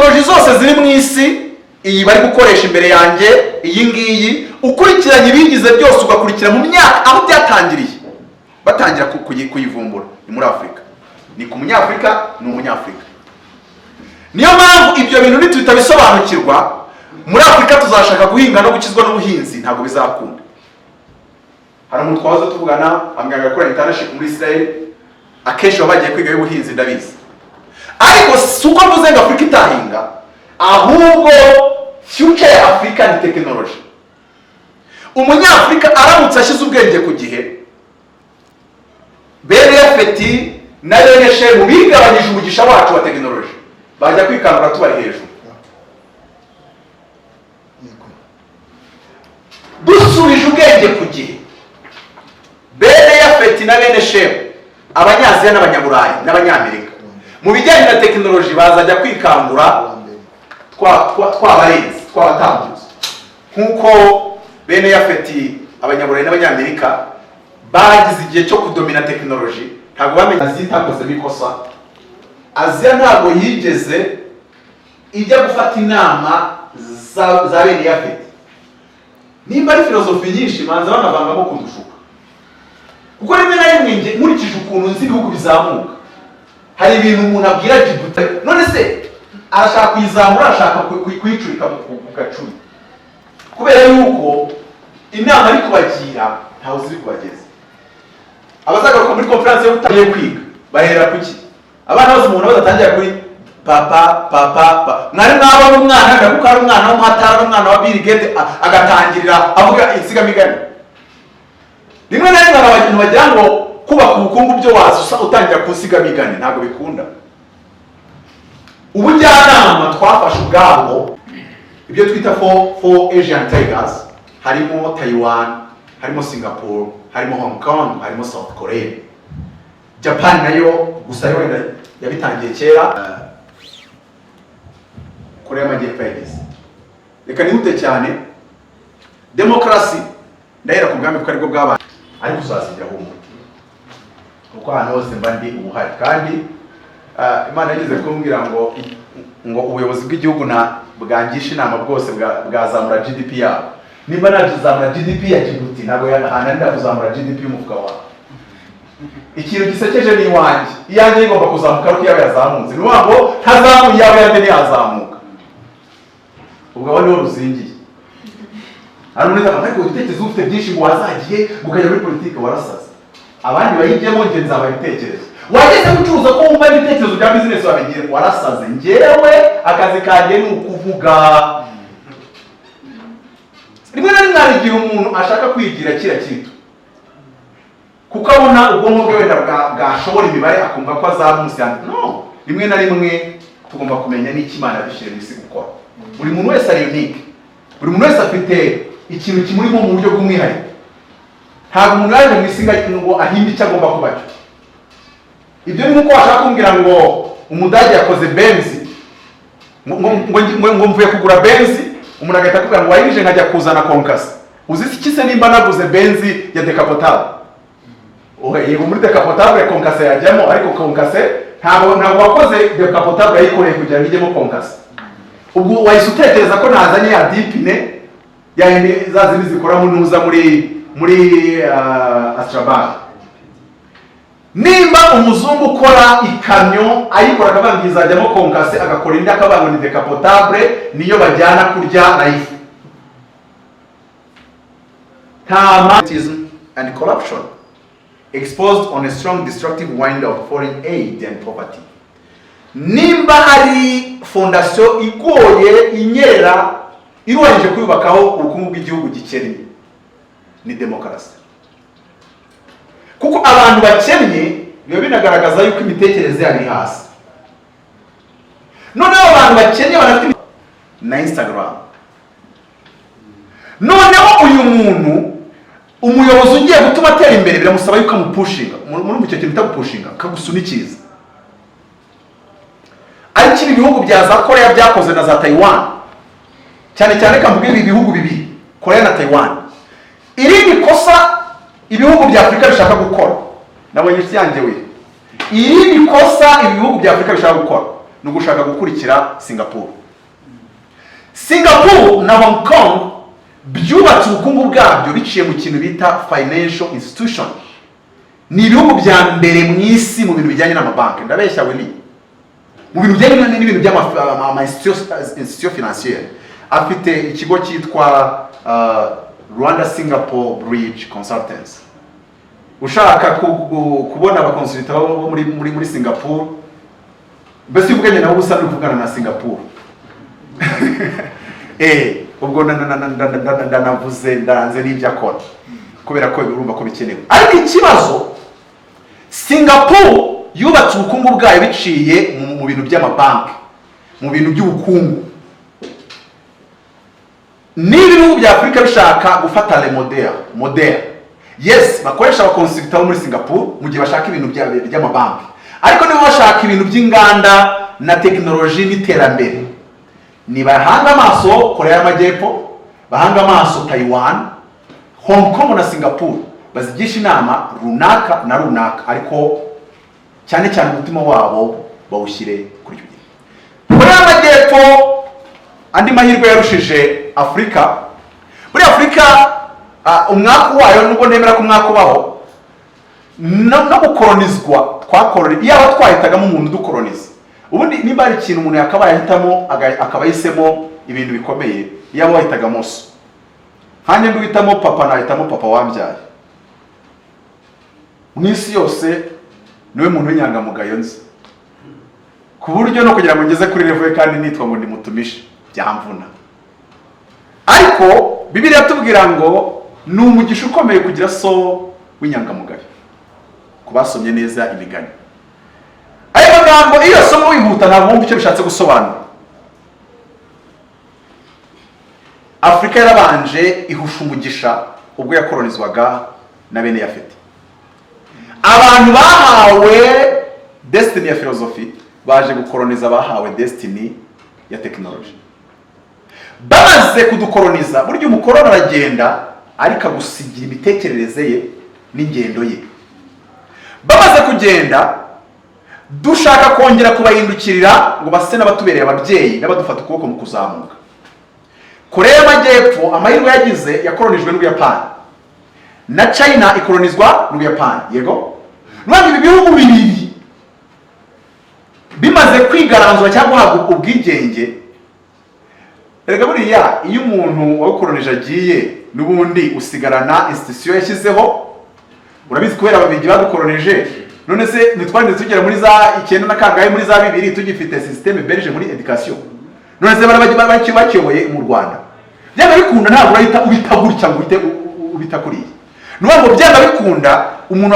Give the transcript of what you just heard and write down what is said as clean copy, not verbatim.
teknoloji zose ziri mu isi, iyi bari gukoresha imbere yanjye, iyi ngiyi, ukurikiranye ibigize byose ugakurikira mu myaka aho byatangiriye, batangira kuyivumbura, ni muri Afurika. Ni ku munyafurika, ni umunyafurika. Niyo mpamvu ibyo bintu nitutabisobanukirwa, muri Afurika tuzashaka guhinga no gukizwa n'ubuhinzi, ntabwo bizakunda. Hari umuntu twaza tuvugana, ambwira gukora internship muri Israel, akenshi baba bagiye kwiga y'ubuhinzi, ndabizi. Ariko si uko mvuze ngo Afurika itahinga, ahubwo future ya Afurika ni technology. Umunyafurika aramutse ashyize ubwenge ku gihe, bene Yafeti na bene Shemu bigabanyije umugisha wacu wa technology, bajya kwikangura tubari hejuru. Dusubije ubwenge ku gihe, bene Yafeti na bene Shemu, Abanyaziya n'Abanyaburayi n'Abanyamerika, mu bijyanye na technology bazajya kwikangura twabarenze, twabatambutse. Nkuko bene Yafeti, Abanyaburayi n'Abanyamerika bagize igihe cyo kudomina technology, ntabwo bamenye Aziya itakoze bikosa. Aziya ntabwo yigeze ijya gufata inama za bene Yafeti. Nimba ari filozofi nyinshi manza banavangamo kundushuka, kuko rimwe na rimwe nkurikije ukuntu nzi ibihugu bizamuka, hari ibintu umuntu abwira Djibouti, none se arashaka kuyizamura, arashaka kuyicurika mu gacuri, kubera yuko inama ari kubagira ntawe ziri kubageza. Abazagaruka muri conference yo gutagiye kwiga bahera kuki? Abana bose umuntu badatangira kuri papa mwari mwaba n'umwana ndakuko ari umwana w'umuhatara, umwana wa Bill Gates, agatangirira avuga insigamigani. Rimwe na rimwe abantu bagira ngo kubaka ubukungu byo waza utangira kunsigamigani, ntabwo bikunda. Ubujyanama twafashe ubwabo, ibyo twita for Asian Tigers, harimo Taiwan, harimo Singapore, harimo Hong Kong, harimo South Korea. Japan nayo gusa yo yabitangiye kera, Korea y'Amajyepfo yageze. Reka nihute cyane, demokarasi ndahera ku bwami kuko aribwo bw'abantu, ariko uzasigira humura, kuko ahantu hose mba ndi ubuhari. Kandi Imana yageze kumbwira ngo ubuyobozi bw'igihugu bwangisha inama bwose bwazamura GDP yabo. Nimba nazamura GDP ya Djibouti, ntabwo yananira kuzamura GDP y'umufuka wawe. Ikintu gisekeje ni iwanjye, iyanjye igomba kuzamuka ariko yawe yazamutse, ni wabo ntazamuye yawe yande ntiyazamuka, ubwo abo niho ruzingiye. Hari umuntu utavuga ariko ibitekerezo ufite byinshi ngo wazagiye ukajya muri politiki, warasaze. Abandi bayigiyemo njye nzaba ibitekerezo, wageze gucuruza ko wumva ibitekerezo bya business wabigira, warasaze. Njyewe akazi kanjye ni ukuvuga. Rimwe na rimwe hari igihe umuntu ashaka kwigira kira kintu, kuko abona ubwonko bwe wenda bwashobora imibare akumva ko azamusiana. No, rimwe na rimwe tugomba kumenya n'iki Imana yadushyiriye mu isi gukora. Buri muntu wese ari unique, buri muntu wese afite ikintu kimurimo mu buryo bw'umwihariko. Ntabwo umuntu yaje mu isi ngo ahimbe icyo agomba kuba cyo. Ibyo ni nkuko washaka kumbwira ngo Umudage yakoze Benz, ngo mvuye kugura Benz, umuntu agahita akubwira ngo wayirije nkajya kuzana konkasi. Uzi iki se nimba naguze Benz ya decapotable? Yego muri decapotable konkasi yajyamo, ariko konkasi ntabwo wakoze decapotable yayikoreye kugira ngo ijyemo konkasi. Ubwo wahise utekereza ko nazanye ya dipine yayindi zazindi zikora munuza muri Astrabag. Nimba umuzungu ukora ikamyo ayikora akabanga izajyamo konkasi, agakora indi akabanga ni decapotable, niyo bajyana kurya life. Nepotism and corruption exposed on a strong destructive wind of foreign aid and poverty. Nimba hari fondation igoye inyera irwanyije kwibakaho ubukungu bw'igihugu gikennye, ni demokarasi. Kuko abantu bakennye biba binagaragaza yuko imitekerereze yari hasi. Noneho abantu bakennye barafite na Instagram. Noneho uyu muntu umuyobozi ugiye gutuma atera imbere biramusaba yuko amupushinga. Muri icyo kintu bita gupushinga, kagusunikiza. Ariko ibi bihugu bya za Korea byakoze na za Taiwan, cyane cyane kamvuga ibi bihugu bibiri, Korea na Taiwan. Irindi kosa ibihugu bya Afrika bishaka gukora, nabonye cyanjye we, irindi kosa ibihugu bya Afrika bishaka gukora no gushaka gukurikira Singapore. Singapore na Hong Kong byubatse ubukungu bwabyo biciye mu kintu bita financial institution. Ni ibihugu bya mbere mu isi mu bintu bijyanye n'amabanki. Ndabeshya we ni mu bintu bijyanye n'ibintu by'ama institution financière. Afite ikigo cyitwa Rwanda Singapore Bridge Consultants. Ushaka kubona abakonsulta bo muri Singapore, basi uvuganye nabo usanga uvugana na Singapore. Ubwo ndanavuze ndanze n'ibyo akora kubera ko urumva ko bikenewe. Ariko ikibazo, Singapore yubatse ubukungu bwayo biciye mu bintu by'amabanki, mu bintu by'ubukungu. N'ibihugu bya Afrika bishaka gufata le model. Yes, bakoresha abakonsulta bo muri Singapore mu gihe bashaka ibintu by'amabanki. Ariko nibo bashaka ibintu by'inganda na technology n'iterambere. Ni bahanga amaso Korea y'Amajyepfo, bahanga amaso Taiwan, Hong Kong na Singapore, bazigisha inama runaka na runaka, ariko cyane cyane umutima wabo bawushyire kuri cyo gihe. Korea y'Amajyepfo andi mahirwe yarushije Afrika. Muri Afrika umwaka wayo nubwo nemera ko umwaka ubaho no gukolonizwa twakoloni iyo twahitagamo umuntu dukoloniza. Ubundi nimba ari ikintu umuntu yakabaye ahitamo akabayisemo ibintu bikomeye iyo wahitagamo so. Hanye nduhitamo papa nahitamo papa wambyaye. Mwisi yose niwe muntu w'inyangamugayo nzi. Ku buryo no kugira ngo ngeze kuri level kandi nitwa ngo ndimutumishe byamvuna. Ariko Bibiliya tubwira ngo ni umugisha ukomeye kugira so w'inyangamugayo. Kubasomye neza imigani. Ayo magambo iyo somo wihuta ntabwo wumva icyo bishatse gusobanura. Afrika yarabanje ihusha umugisha ubwo yakolonizwaga na bene Yafeti. Abantu bahawe destiny ya philosophy baje gukoloniza bahawe destiny ya technology. Bamaze kudukoloniza buryo umukorona aragenda ariko agusigira imitekerereze ye n'ingendo ye. Bamaze kugenda dushaka kongera kubahindukirira ngo base n'abatubereye ababyeyi n'abadufata ukuboko mu kuzamuka. Korea y'Amajyepfo amahirwe yagize yakolonijwe n'Ubuyapani, na China ikolonizwa n'Ubuyapani. Yego nubwo ibi bihugu bibiri bimaze kwigaranzura cyangwa guhabwa ubwigenge, erega buriya iyo umuntu wakolonije agiye n'ubundi usigarana institution yashyizeho. Urabizi kubera ababigi badukolonije, none se nitwande tugera muri za 9 na kangahe muri za 2 tugifite systeme belge muri education. None se barabagi bakiyoboye mu Rwanda. Byaba bikunda ntabwo urahita ubitagurika ngo ubita kuriye. Nuko byaba bikunda umuntu